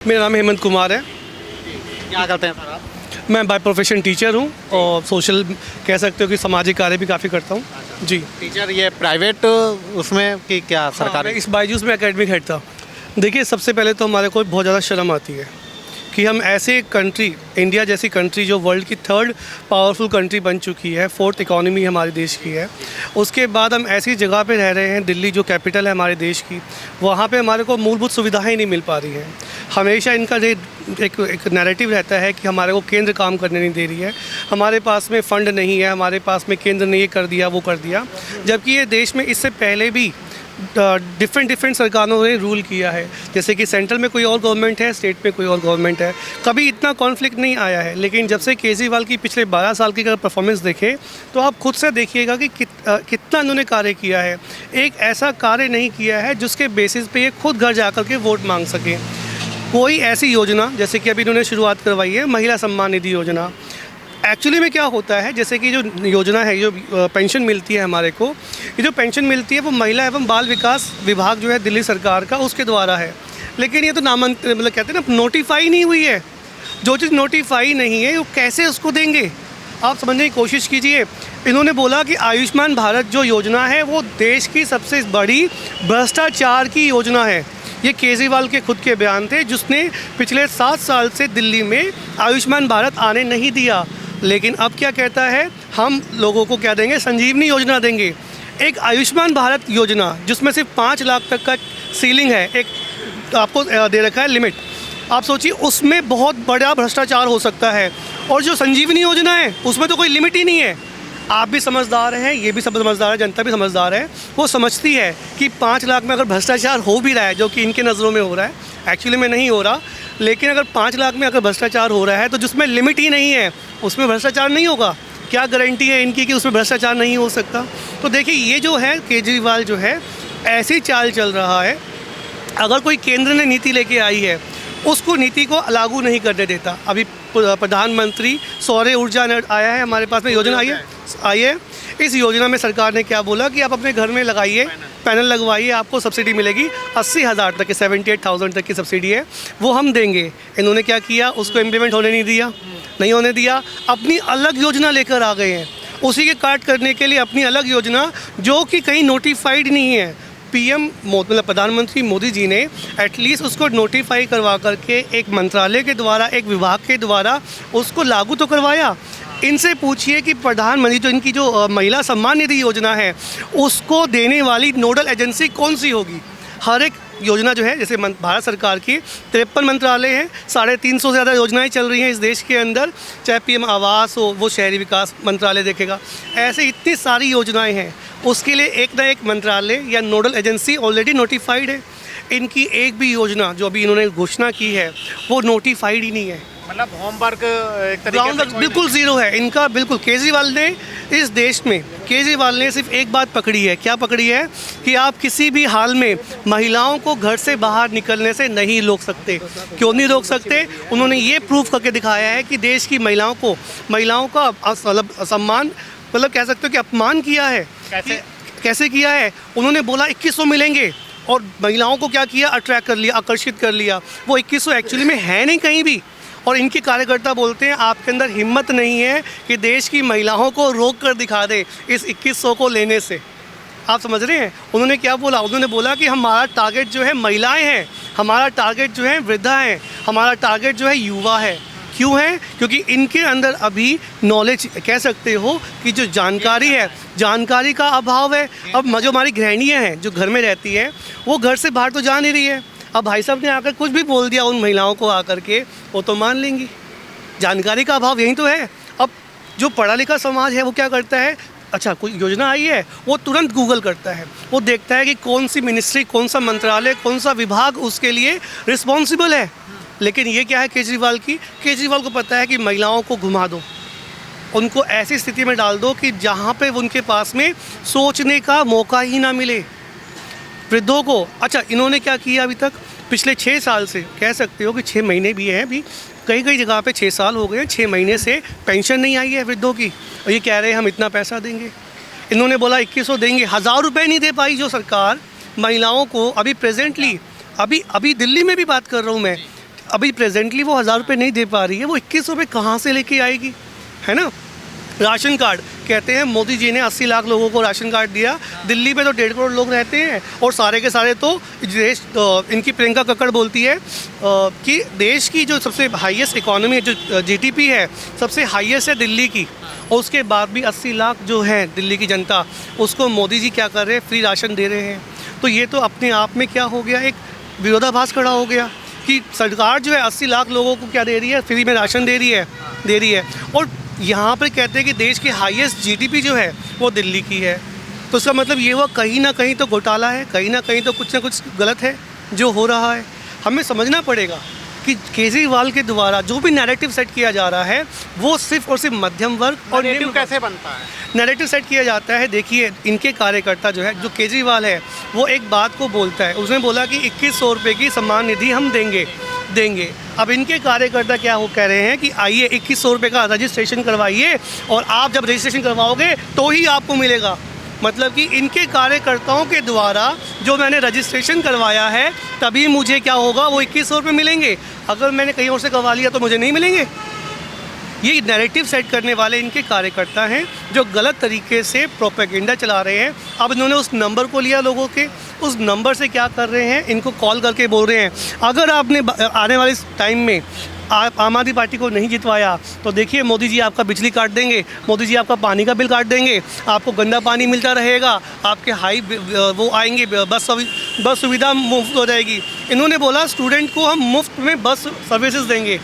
मेरा नाम हेमंत कुमार है। क्या करते हैं सर आप? मैं बाय प्रोफेशन टीचर हूँ और सोशल कह सकते हो कि सामाजिक कार्य भी काफ़ी करता हूँ जी। टीचर ये प्राइवेट उसमें कि क्या हाँ, सरकारी? मैं इस बायजूस में एकेडमिक हेड था। देखिए, सबसे पहले तो हमारे को बहुत ज़्यादा शर्म आती है कि हम ऐसे कंट्री, इंडिया जैसी कंट्री जो वर्ल्ड की 3rd पावरफुल कंट्री बन चुकी है, 4th इकॉनमी हमारे देश की है, उसके बाद हम ऐसी जगह पे रह रहे हैं, दिल्ली जो कैपिटल है हमारे देश की, वहाँ पे हमारे को मूलभूत सुविधाएं नहीं मिल पा रही हैं। हमेशा इनका एक नैरेटिव रहता है कि हमारे को केंद्र काम करने नहीं दे रही है, हमारे पास में फ़ंड नहीं है, हमारे पास में केंद्र ने ये कर दिया वो कर दिया, जबकि ये देश में इससे पहले भी डिफरेंट सरकारों ने रूल किया है। जैसे कि सेंट्रल में कोई और गवर्नमेंट है, स्टेट में कोई और गवर्नमेंट है, कभी इतना कॉन्फ्लिक्ट नहीं आया है। लेकिन जब से केजरीवाल की पिछले 12 साल की अगर परफॉर्मेंस देखें तो आप खुद से देखिएगा कि कितना उन्होंने कार्य किया है। एक ऐसा कार्य नहीं किया है जिसके बेसिस पे ये खुद घर जा कर के वोट मांग सकें। कोई ऐसी योजना, जैसे कि अभी इन्होंने शुरुआत करवाई है महिला सम्मान निधि योजना, एक्चुअली में क्या होता है, जैसे कि जो योजना है, जो पेंशन मिलती है हमारे को, ये जो पेंशन मिलती है वो महिला एवं बाल विकास विभाग जो है दिल्ली सरकार का, उसके द्वारा है। लेकिन ये तो मतलब कहते हैं ना, नोटिफाई नहीं हुई है। जो चीज़ नोटिफाई नहीं है वो कैसे उसको देंगे, आप समझने की कोशिश कीजिए। इन्होंने बोला कि आयुष्मान भारत जो योजना है वो देश की सबसे बड़ी भ्रष्टाचार की योजना है। ये केजरीवाल के खुद के बयान थे, जिसने पिछले 7 साल से दिल्ली में आयुष्मान भारत आने नहीं दिया। लेकिन अब क्या कहता है, हम लोगों को क्या देंगे, संजीवनी योजना देंगे। एक आयुष्मान भारत योजना जिसमें सिर्फ 5 लाख तक का सीलिंग है, एक आपको दे रखा है लिमिट। आप सोचिए उसमें बहुत बड़ा भ्रष्टाचार हो सकता है। और जो संजीवनी योजना है उसमें तो कोई लिमिट ही नहीं है। आप भी समझदार हैं, ये भी सब समझदार है, जनता भी समझदार है। वो समझती है कि 5 लाख में अगर भ्रष्टाचार हो भी रहा है, जो कि इनके नज़रों में हो रहा है, एक्चुअली में नहीं हो रहा, लेकिन अगर 5 लाख में अगर भ्रष्टाचार हो रहा है तो जिसमें लिमिट ही नहीं है उसमें भ्रष्टाचार नहीं होगा। क्या गारंटी है इनकी कि उसमें भ्रष्टाचार नहीं हो सकता? तो देखिए, ये जो है केजरीवाल जो है ऐसी चाल चल रहा है। अगर कोई केंद्र ने नीति लेके आई है उसको नीति को लागू नहीं करने देता। अभी प्रधानमंत्री सौर ऊर्जा आया है, हमारे पास में योजना आई है। इस योजना में सरकार ने क्या बोला कि आप अपने घर में लगाइए, पैनल लगवाइए, आपको सब्सिडी मिलेगी 80,000 तक की, 78,000 तक की सब्सिडी है, वो हम देंगे। इन्होंने क्या किया, उसको इम्प्लीमेंट होने नहीं होने दिया। अपनी अलग योजना लेकर आ गए हैं, उसी के काट करने के लिए अपनी अलग योजना, जो कि कहीं नोटिफाइड नहीं है। पीएम मतलब प्रधानमंत्री मोदी जी ने एटलीस्ट उसको नोटिफाई करवा करके एक मंत्रालय के द्वारा, एक विभाग के द्वारा उसको लागू तो करवाया। इनसे पूछिए कि प्रधानमंत्री जो इनकी जो महिला सम्मान निधि योजना है उसको देने वाली नोडल एजेंसी कौन सी होगी? हर एक योजना जो है, जैसे भारत सरकार की 53 मंत्रालय हैं, 350 से ज़्यादा योजनाएं चल रही हैं इस देश के अंदर, चाहे पीएम आवास हो, वो शहरी विकास मंत्रालय देखेगा। ऐसे इतनी सारी योजनाएं हैं, उसके लिए एक ना एक मंत्रालय या नोडल एजेंसी ऑलरेडी नोटिफाइड है। इनकी एक भी योजना जो अभी इन्होंने घोषणा की है वो नोटिफाइड ही नहीं है। मतलब होमवर्क एक तरीके ग्राउंड से बिल्कुल ज़ीरो है इनका, बिल्कुल। केजरीवाल ने इस देश में, केजरीवाल ने सिर्फ एक बात पकड़ी है। क्या पकड़ी है? कि आप किसी भी हाल में महिलाओं को घर से बाहर निकलने से नहीं रोक सकते। क्यों नहीं रोक सकते? उन्होंने ये प्रूफ करके दिखाया है कि देश की महिलाओं का सम्मान, मतलब कह सकते हो कि अपमान किया है। कैसे किया है? उन्होंने बोला 2100 मिलेंगे और महिलाओं को क्या किया, अट्रैक्ट कर लिया, आकर्षित कर लिया। वो 2100 एक्चुअली में है नहीं कहीं भी। और इनके कार्यकर्ता बोलते हैं आपके अंदर हिम्मत नहीं है कि देश की महिलाओं को रोक कर दिखा दे इस 2100 को लेने से। आप समझ रहे हैं उन्होंने क्या बोला? उन्होंने बोला कि हमारा टारगेट जो है महिलाएं हैं, हमारा टारगेट जो है वृद्धा हैं, हमारा टारगेट जो है युवा है। क्यों है? क्योंकि इनके अंदर अभी नॉलेज, कह सकते हो कि जो जानकारी है, जानकारी का अभाव है। अब जो हमारी गृहिणियाँ हैं जो घर में रहती हैं, वो घर से बाहर तो जा नहीं रही है। अब भाई साहब ने आकर कुछ भी बोल दिया उन महिलाओं को आकर के, वो तो मान लेंगी। जानकारी का अभाव यही तो है। अब जो पढ़ा लिखा समाज है वो क्या करता है, अच्छा कोई योजना आई है वो तुरंत गूगल करता है, वो देखता है कि कौन सी मिनिस्ट्री, कौन सा मंत्रालय, कौन सा विभाग उसके लिए रिस्पॉन्सिबल है। लेकिन ये क्या है केजरीवाल को पता है कि महिलाओं को घुमा दो, उनको ऐसी स्थिति में डाल दो कि जहाँ पे उनके पास में सोचने का मौका ही ना मिले। वृद्धों को, अच्छा इन्होंने क्या किया अभी तक, पिछले 6 साल से, कह सकते हो कि 6 महीने भी हैं, अभी कई जगह पे 6 साल हो गए, 6 महीने से पेंशन नहीं आई है वृद्धों की। और ये कह रहे हैं हम इतना पैसा देंगे। इन्होंने बोला 2100 देंगे, 1000 रुपये नहीं दे पाई जो सरकार महिलाओं को। अभी प्रेजेंटली अभी दिल्ली में भी बात कर रहा हूँ मैं, अभी प्रेजेंटली वो 1000 रुपये नहीं दे पा रही है, वो 21 रुपये कहाँ से लेके आएगी, है ना। राशन कार्ड कहते हैं मोदी जी ने 80 लाख लोगों को राशन कार्ड दिया। दिल्ली में तो 1.5 करोड़ लोग रहते हैं और सारे के सारे तो देश इनकी प्रियंका कक्कड़ बोलती है कि देश की जो सबसे हाईएस्ट इकोनॉमी है, जो जीडीपी है सबसे हाईएस्ट है दिल्ली की, और उसके बाद भी 80 लाख जो है दिल्ली की जनता, उसको मोदी जी क्या कर रहे हैं, फ्री राशन दे रहे हैं। तो ये तो अपने आप में क्या हो गया, एक विरोधाभास खड़ा हो गया कि सरकार जो है 80 लाख लोगों को क्या दे रही है, फ्री में राशन दे रही है और यहाँ पर कहते हैं कि देश की हाईएस्ट जीडीपी जो है वो दिल्ली की है। तो इसका मतलब ये हुआ कहीं ना कहीं तो घोटाला है, कहीं ना कहीं तो कुछ ना कुछ गलत है जो हो रहा है। हमें समझना पड़ेगा कि केजरीवाल के द्वारा जो भी नैरेटिव सेट किया जा रहा है वो सिर्फ और सिर्फ मध्यम वर्ग और नैरेटिव कैसे बनता है? नैरेटिव सेट किया जाता है। देखिए इनके कार्यकर्ता जो है, जो केजरीवाल है, वो एक बात को बोलता है, उसने बोला कि 2100 रुपये की सम्मान निधि हम देंगे। अब इनके कार्यकर्ता क्या वो कह रहे हैं कि आइए 2100 रुपये का रजिस्ट्रेशन करवाइए और आप जब रजिस्ट्रेशन करवाओगे तो ही आपको मिलेगा। मतलब कि इनके कार्यकर्ताओं के द्वारा जो मैंने रजिस्ट्रेशन करवाया है तभी मुझे क्या होगा, वो 2100 रुपये मिलेंगे, अगर मैंने कहीं और से करवा लिया तो मुझे नहीं मिलेंगे। ये नैरेटिव सेट करने वाले इनके कार्यकर्ता हैं जो गलत तरीके से प्रोपेगेंडा चला रहे हैं। अब इन्होंने उस नंबर को लिया लोगों के, उस नंबर से क्या कर रहे हैं, इनको कॉल करके बोल रहे हैं अगर आपने आने वाले टाइम में आप आम आदमी पार्टी को नहीं जितवाया तो देखिए मोदी जी आपका बिजली काट देंगे, मोदी जी आपका पानी का बिल काट देंगे, आपको गंदा पानी मिलता रहेगा, आपके हाई वो आएंगे, बस सुविधा मुफ्त हो जाएगी। इन्होंने बोला स्टूडेंट को हम मुफ्त में बस सर्विसेज देंगे।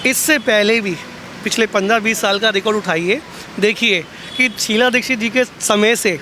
इससे पहले भी पिछले 15-20 साल का रिकॉर्ड उठाइए, देखिए कि शीला दीक्षित जी के समय से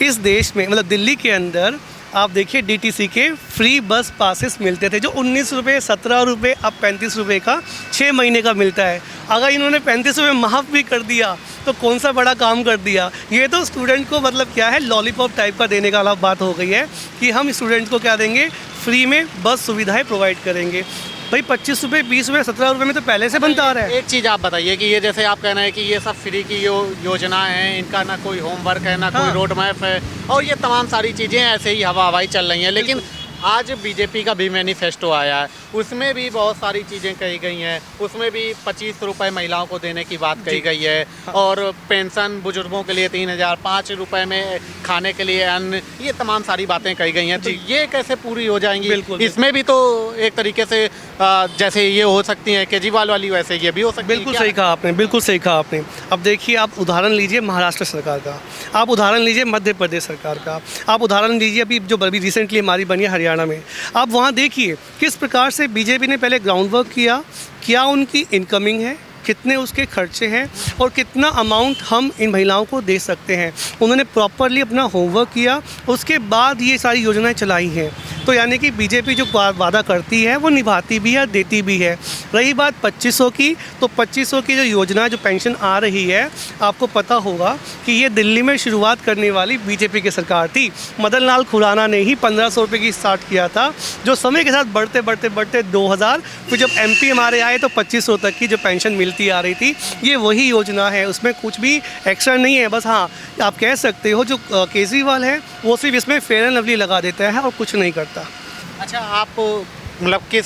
इस देश में, मतलब दिल्ली के अंदर आप देखिए डीटीसी के फ्री बस पासेस मिलते थे जो 19 रुपये 17 रुपये, अब 35 रुपये का 6 महीने का मिलता है। अगर इन्होंने 35 रुपये माफ़ भी कर दिया तो कौन सा बड़ा काम कर दिया। ये तो स्टूडेंट को मतलब क्या है, लॉलीपॉप टाइप का देने का अलग बात हो गई है कि हम स्टूडेंट को क्या देंगे, फ्री में बस सुविधाएँ प्रोवाइड करेंगे। भाई 25 रुपये 20 रुपये 17 रुपये में तो पहले से बनता आ रहा है। एक चीज़ आप बताइए कि ये जैसे आप कहना है कि ये सब फ्री की योजना है, इनका ना कोई होमवर्क है, ना कोई रोड मैप है, और ये तमाम सारी चीज़ें ऐसे ही हवाई चल रही हैं। लेकिन आज बीजेपी का भी मैनिफेस्टो आया है, उसमें भी बहुत सारी चीज़ें कही गई हैं। उसमें भी 25 रुपये महिलाओं को देने की बात कही गई है, और पेंशन बुजुर्गों के लिए 3000, 5 रुपये में खाने के लिए अन्न, ये तमाम सारी बातें कही गई हैं। तो ये कैसे पूरी हो जाएंगी? इसमें भी तो एक तरीके से जैसे ये हो सकती हैं केजरीवाल वाली, वैसे ये भी हो सकती है। बिल्कुल सही कहा आपने, बिल्कुल सही कहा आपने। अब देखिए आप उदाहरण लीजिए महाराष्ट्र सरकार का, आप उदाहरण लीजिए मध्य प्रदेश सरकार का, आप उदाहरण लीजिए अभी जो रिसेंटली हमारी बनी है हरियाणा में। आप वहाँ देखिए किस प्रकार से बीजेपी ने पहले ग्राउंड वर्क किया, क्या उनकी इनकमिंग है, कितने उसके खर्चे हैं और कितना अमाउंट हम इन महिलाओं को दे सकते हैं। उन्होंने प्रॉपरली अपना होमवर्क किया, उसके बाद ये सारी योजनाएं चलाई हैं। तो यानी कि बीजेपी जो वादा करती है वो निभाती भी है, देती भी है। रही बात 2500 की, तो 2500 की जो योजना, जो पेंशन आ रही है, आपको पता होगा कि ये दिल्ली में शुरुआत करने वाली बीजेपी की सरकार थी। मदन लाल खुराना ने ही 1500 रुपये की स्टार्ट किया था, जो समय के साथ बढ़ते 2000, फिर जब MP हमारे आए तो 2500 तक की जो पेंशन मिलती आ रही थी। ये वही योजना है, उसमें कुछ भी एक्स्ट्रा नहीं है। बस हाँ, आप कह सकते हो जो केजरीवाल है वो सिर्फ इसमें फेयर एंड लवली लगा देता है और कुछ नहीं करता। अच्छा, आप मतलब किस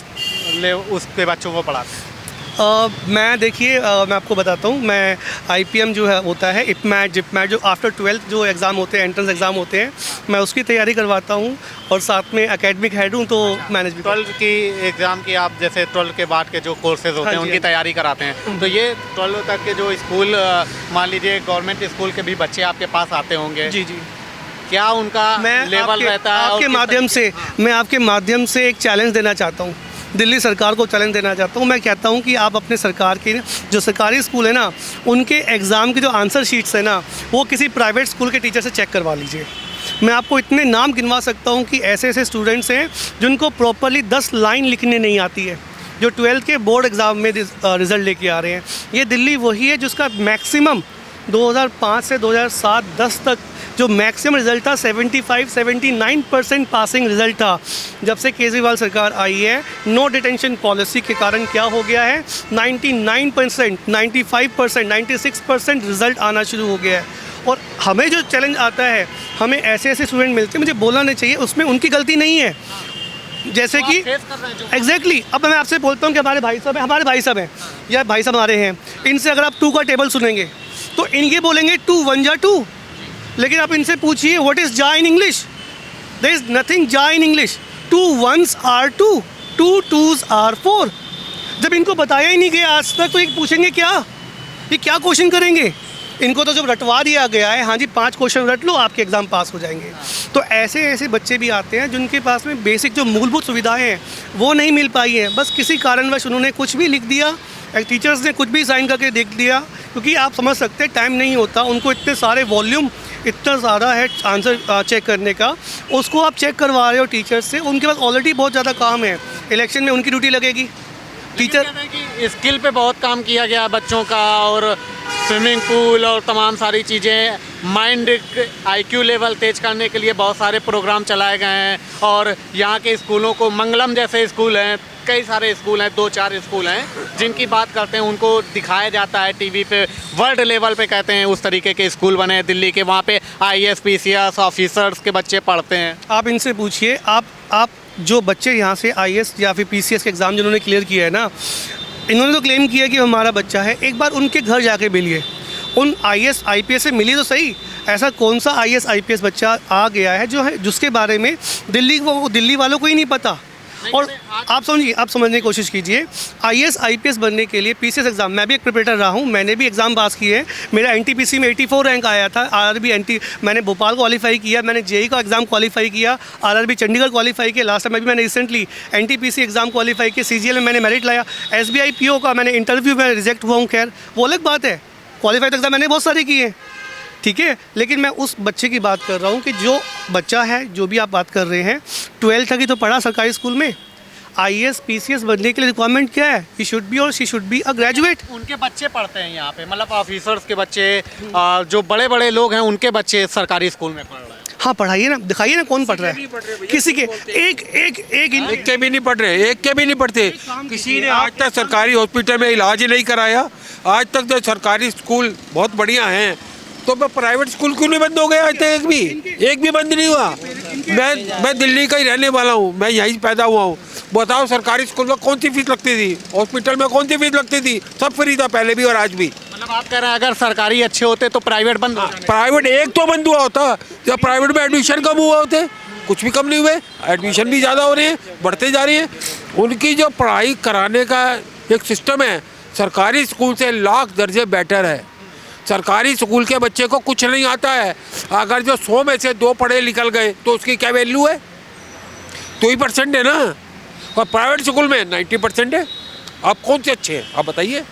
उसके बच्चों को पढ़ाते हैं? मैं देखिए मैं आपको बताता हूँ, मैं IPM जो है होता है, IPMAT जिपमैट, जो आफ्टर 12th जो एग्ज़ाम होते हैं, एंट्रेंस एग्ज़ाम होते हैं, मैं उसकी तैयारी करवाता हूँ और साथ में एकेडमिक हेड हूँ, तो मैनेज भी। 12th की एग्ज़ाम की आप जैसे 12th के बाद के जो कोर्सेज होते हैं उनकी तैयारी कराते हैं, तो ये 12th तक के जो स्कूल, मान लीजिए गवर्नमेंट स्कूल के भी बच्चे आपके पास आते होंगे। जी जी। क्या उनका लेवल रहता है? आपके माध्यम से मैं आपके माध्यम से एक चैलेंज देना चाहता हूँ, दिल्ली सरकार को चैलेंज देना चाहता हूँ। मैं कहता हूँ कि आप अपने सरकार के जो सरकारी स्कूल है ना, उनके एग्ज़ाम की जो आंसर शीट्स है ना, वो किसी प्राइवेट स्कूल के टीचर से चेक करवा लीजिए। मैं आपको इतने नाम गिनवा सकता हूँ कि ऐसे ऐसे स्टूडेंट्स हैं जिनको प्रॉपरली 10 लाइन लिखने नहीं आती है, जो 12th के बोर्ड एग्ज़ाम में रिज़ल्ट लेके आ रहे हैं। ये दिल्ली वही है जिसका मैक्सिमम 2005 से 2007-10 तक जो मैक्सिमम रिज़ल्ट था 75-79% पासिंग रिज़ल्ट था। जब से केजरीवाल सरकार आई है, नो डिटेंशन पॉलिसी के कारण क्या हो गया है, 99%, 95%, 96% रिज़ल्ट आना शुरू हो गया है। और हमें जो चैलेंज आता है, हमें ऐसे ऐसे स्टूडेंट मिलते हैं, मुझे बोलना नहीं चाहिए, उसमें उनकी गलती नहीं है। जैसे कि फेस कर रहे हैं जो एग्जैक्टली अब मैं आपसे बोलता हूँ कि हमारे भाई साहब हैं, हमारे भाई साहब हैं या भाई साहब हमारे हैं, इनसे अगर आप 2 का टेबल सुनेंगे तो इनके बोलेंगे 2 1 जा 2, लेकिन आप इनसे पूछिए व्हाट इज़ जा इन इंग्लिश, देयर इज़ नथिंग जा इन English. 2 1s are 2, 2 2s are 4। जब इनको बताया ही नहीं गया आज तक तो ये पूछेंगे क्या, ये क्या क्वेश्चन करेंगे? इनको तो जब रटवा दिया गया है, हाँ जी 5 क्वेश्चन रट लो आपके एग्ज़ाम पास हो जाएंगे। तो ऐसे ऐसे बच्चे भी आते हैं जिनके पास में बेसिक जो मूलभूत सुविधाएं हैं वो नहीं मिल पाई हैं, बस किसी कारणवश उन्होंने कुछ भी लिख दिया, टीचर्स ने कुछ भी साइन करके देख दिया, क्योंकि आप समझ सकते हैं टाइम नहीं होता उनको, इतने सारे वॉल्यूम इतना ज़्यादा है आंसर चेक करने का, उसको आप चेक करवा रहे हो टीचर से, उनके पास ऑलरेडी बहुत ज़्यादा काम है, इलेक्शन में उनकी ड्यूटी लगेगी। टीचर की स्किल पे बहुत काम किया गया है बच्चों का, और स्विमिंग पूल और तमाम सारी चीज़ें, माइंड IQ लेवल तेज करने के लिए बहुत सारे प्रोग्राम चलाए गए हैं। और यहाँ के स्कूलों को, मंगलम जैसे स्कूल हैं, कई सारे स्कूल हैं, 2-4 स्कूल हैं जिनकी बात करते हैं, उनको दिखाया जाता है टीवी पे, वर्ल्ड लेवल पे कहते हैं उस तरीके के स्कूल बने हैं दिल्ली के, वहाँ पे IAS PCS ऑफिसर्स के बच्चे पढ़ते हैं। आप इनसे पूछिए, आप जो बच्चे यहाँ से IAS या फिर PCS के एग्ज़ाम जिन्होंने क्लियर किया है ना, इन्होंने तो क्लेम किया कि हमारा बच्चा है, एक बार उनके घर जाके मिलिए, उन IAS IPS से मिलिए तो सही। ऐसा कौन सा IAS IPS बच्चा आ गया है जो है जिसके बारे में दिल्ली वालों को ही नहीं पता? और आप समझने की कोशिश कीजिए, IAS IPS बनने के लिए PCS एग्ज़ाम, मैं भी एक प्रिपरेटर रहा हूँ, मैंने भी एग्ज़ाम पास किए हैं, मेरा NTPC में 84 रैंक आया था, RRB मैंने भोपाल क्वालिफाई किया, मैंने JEE का एग्ज़ाम क्वालिफाई किया, RRB चंडीगढ़ क्वालिफाई किया, लास्ट टाइम अभी मैंने रिसेंटली NTPC एग्ज़ाम क्वालिफाई किया, CGL में मैंने मेरिट लाया, SBI PO का मैंने इंटरव्यू में रिजेक्ट हुआ हूँ, खैर वो अलग बात है, क्वालिफाई एग्ज़ाम मैंने बहुत सारे किए हैं, ठीक है। लेकिन मैं उस बच्चे की बात कर रहा हूँ कि जो बच्चा है, जो भी आप बात कर रहे हैं, 12th तक ही तो पढ़ा सरकारी स्कूल में, IAS PCS बनने के लिए रिक्वायरमेंट क्या है? ही शुड बी और she should be a graduate. उनके बच्चे पढ़ते हैं यहाँ पे, मतलब ऑफिसर्स के बच्चे, जो बड़े बड़े लोग हैं उनके बच्चे सरकारी स्कूल में पढ़ रहे हैं। हाँ पढ़ाइए ना, दिखाइए ना कौन पढ़ रहा है, किसी के एक के भी नहीं पढ़ रहे, एक के भी नहीं पढ़ते। किसी ने आज तक सरकारी हॉस्पिटल में इलाज ही नहीं कराया। आज तक जो सरकारी स्कूल बहुत बढ़िया हैं, तो मैं प्राइवेट स्कूल क्यों नहीं बंद हो गया? आज तक एक भी बंद नहीं हुआ। मैं दिल्ली का ही रहने वाला हूँ, मैं यहीं पैदा हुआ हूँ। बताओ सरकारी स्कूल में कौन सी फीस लगती थी, हॉस्पिटल में कौन सी फीस लगती थी? सब फ्री था पहले भी और आज भी। मतलब आप कह रहे हैं अगर सरकारी अच्छे होते तो प्राइवेट बंद हो जाने? प्राइवेट एक तो बंद हुआ होता, जब प्राइवेट में एडमिशन कम हुआ होते, कुछ भी कम नहीं हुए, एडमिशन भी ज़्यादा हो रहे हैं, बढ़ते जा रही हैं। उनकी जो पढ़ाई कराने का एक सिस्टम है, सरकारी स्कूल से लाख दर्जे बेटर है। सरकारी स्कूल के बच्चे को कुछ नहीं आता है, अगर जो 100 में से 2 पढ़े निकल गए तो उसकी क्या वैल्यू है? 2% है ना। और प्राइवेट स्कूल में 90% है। आप कौन से अच्छे हैं आप बताइए?